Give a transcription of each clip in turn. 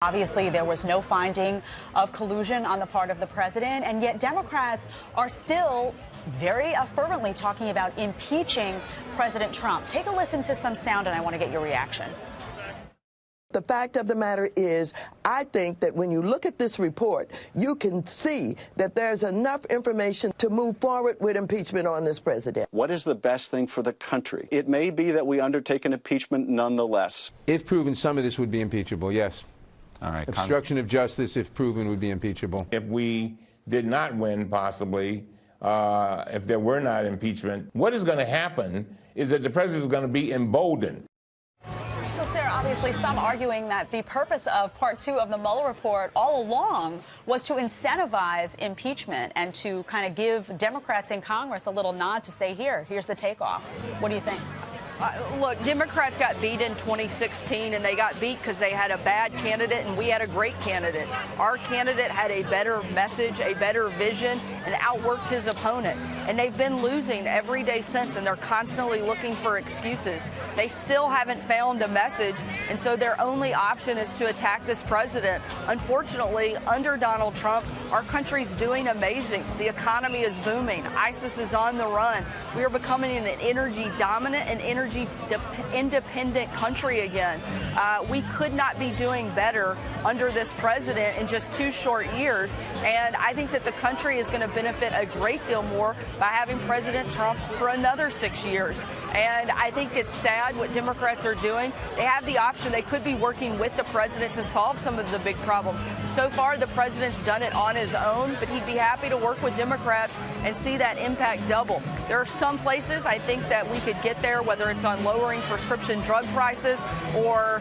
Obviously, there was no finding of collusion on the part of the president, and yet Democrats are still very fervently talking about impeaching President Trump. Take a listen to some sound, and I want to get your reaction. The fact of the matter is, I think that when you look at this report, you can see that there's enough information to move forward with impeachment on this president. What is the best thing for the country? It may be that we undertake an impeachment nonetheless. If proven, some of this would be impeachable, yes. All right. Obstruction of justice, if proven, would be impeachable. If we did not win, possibly, if there were not impeachment, what is going to happen is that the president is going to be emboldened. So, Sarah, obviously some arguing that the purpose of Part 2 of the Mueller report all along was to incentivize impeachment and to kind of give Democrats in Congress a little nod to say, here's the takeoff. What do you think? Look, Democrats got beat in 2016, and they got beat because they had a bad candidate, and we had a great candidate. Our candidate had a better message, a better vision, and outworked his opponent. And they've been losing every day since, and they're constantly looking for excuses. They still haven't found a message, and so their only option is to attack this president. Unfortunately, under Donald Trump, our country's doing amazing. The economy is booming. ISIS is on the run. We are becoming an energy-dominant and energy-independent country again. We could not be doing better under this president in just 2 short years, and I think that the country is going to benefit a great deal more by having President Trump for another 6 years. And I think it's sad what Democrats are doing. They have the option. They could be working with the president to solve some of the big problems. So far, the president's done it on his own, but he'd be happy to work with Democrats and see that impact double. There are some places I think that we could get there, whether it's on lowering prescription drug prices or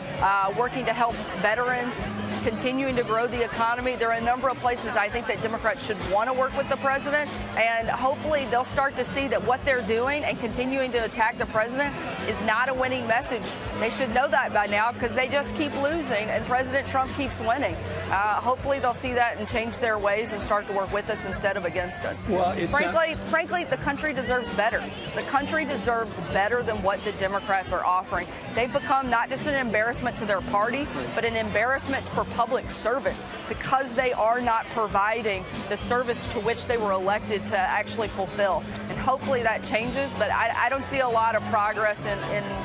working to help veterans, continuing to grow the economy. There are a number of places I think that Democrats should want to work with the president, and hopefully they'll start to see that what they're doing and continuing to attack the president is not a winning message. They should know that by now because they just keep losing and President Trump keeps winning. Hopefully they'll see that and change their ways and start to work with us instead of against us. Well, frankly, the country deserves better. The country deserves better than what the Democrats are offering. They've become not just an embarrassment to their party, but an embarrassment for public service because they are not providing the service to which they were elected to actually fulfill. And hopefully that changes, but I don't see a lot of progress in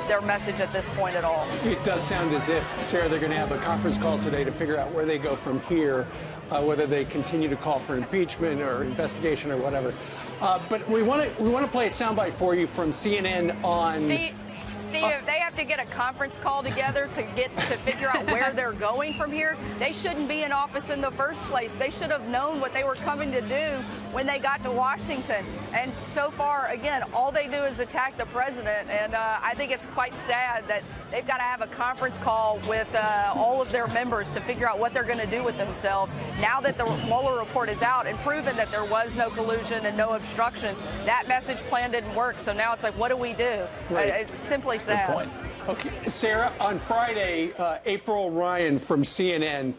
their message at this point at all. It does sound as if, Sarah, they're going to have a conference call today to figure out where they go from here, whether they continue to call for impeachment or investigation or whatever. But we want to play a soundbite for you from CNN on... Steve, if they have to get a conference call together to figure out where they're going from here, they shouldn't be in office in the first place. They should have known what they were coming to do when they got to Washington. And so far, again, all they do is attack the president. And I think it's quite sad that they've got to have a conference call with all of their members to figure out what they're going to do with themselves. Now that the Mueller report is out and proven that there was no collusion and no obstruction, that message plan didn't work. So now it's like, what do we do? Right. It's simply sad. Good point. Okay, Sarah, on Friday, April Ryan from CNN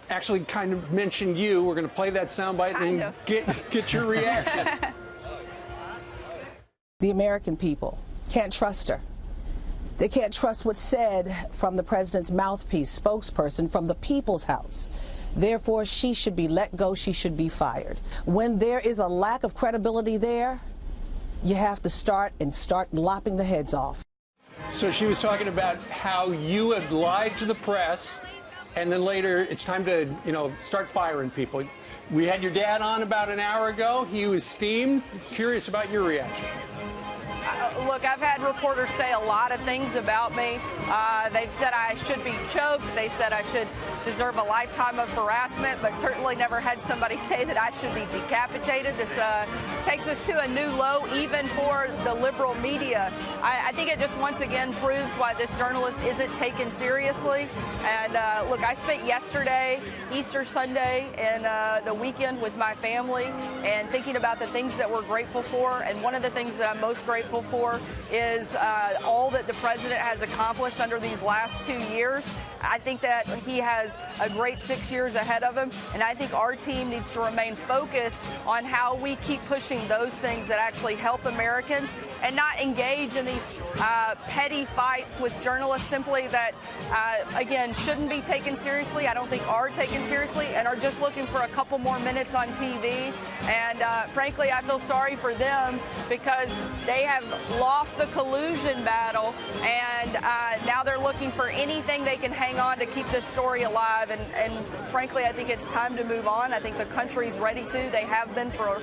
actually kind of mentioned you. We're going to play that soundbite and get your reaction. The American people can't trust her. They can't trust what's said from the president's mouthpiece, spokesperson from the People's House. Therefore, she should be let go. She should be fired. When there is a lack of credibility there, you have to start lopping the heads off. So she was talking about how you had lied to the press, and then later it's time to, start firing people. We had your dad on about an hour ago. He was steamed. Curious about your reaction. Look, I've had reporters say a lot of things about me. They've said I should be choked. They said I should deserve a lifetime of harassment, but certainly never had somebody say that I should be decapitated. This takes us to a new low, even for the liberal media. I think it just once again proves why this journalist isn't taken seriously. And look, I spent yesterday, Easter Sunday, and the weekend with my family and thinking about the things that we're grateful for. And one of the things that I'm most grateful for for is all that the president has accomplished under these last 2 years. I think that he has a great 6 years ahead of him, and I think our team needs to remain focused on how we keep pushing those things that actually help Americans and not engage in these petty fights with journalists simply that, again, shouldn't be taken seriously. I don't think are taken seriously and are just looking for a couple more minutes on TV. And frankly, I feel sorry for them because they have lost the collusion battle, and now they're looking for anything they can hang on to keep this story alive. And frankly, I think it's time to move on. I think the country's ready to. They have been for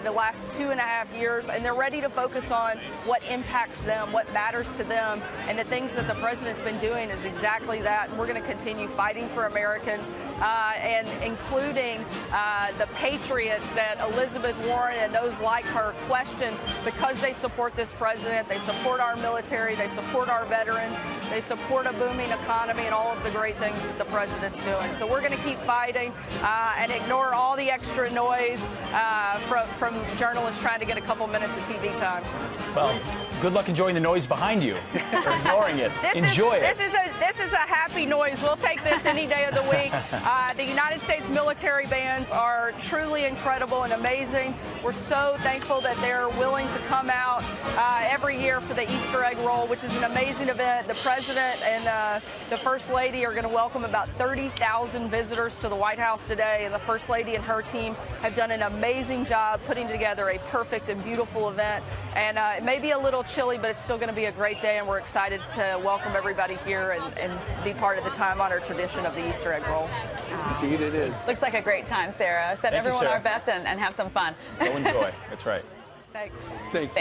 the last 2.5 years, and they're ready to focus on what impacts them, what matters to them, and the things that the president's been doing is exactly that. And we're going to continue fighting for Americans, and including the patriots that Elizabeth Warren and those like her question because they support this president, they support our military, they support our veterans, they support a booming economy and all of the great things that the president's doing. So we're going to keep fighting and ignore all the extra noise from journalists trying to get a couple minutes of TV time. Well, good luck enjoying the noise behind you, or ignoring it. Enjoy it. This is a happy noise. We'll take this any day of the week. The United States military bands are truly incredible and amazing. We're so thankful that they're willing to come out every year for the Easter egg roll, which is an amazing event. The president and the First Lady are going to welcome about 30,000 visitors to the White House today, and the First Lady and her team have done an amazing job putting together a perfect and beautiful event. And it may be a little chilly, but it's still going to be a great day, and we're excited to welcome everybody here and be part of the time-honored tradition of the Easter egg roll. Indeed it is. Looks like a great time, Sarah. Send everyone our best and have some fun. Go enjoy. That's right. Thanks. Thanks.